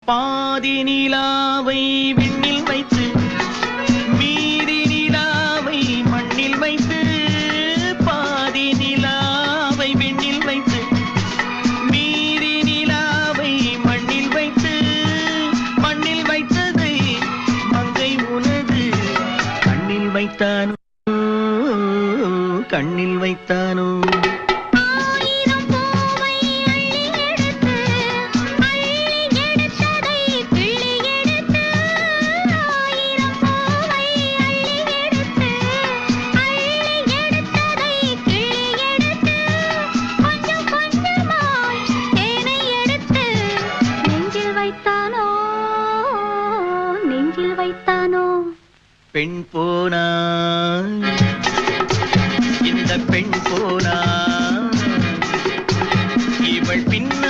பாதி நிலாவை விண்ணில் வைத்து மீதி நிலாவை மண்ணில் வைத்து பாதி நிலாவை விண்ணில் வைத்து மீதி நிலாவை மண்ணில் வைத்து மண்ணில் வைத்ததை மங்கை உனது கண்ணில் வைத்தானோ கண்ணில் வைத்தானோ பெண் போனா இந்த பெண் போனா இவள் பின்ன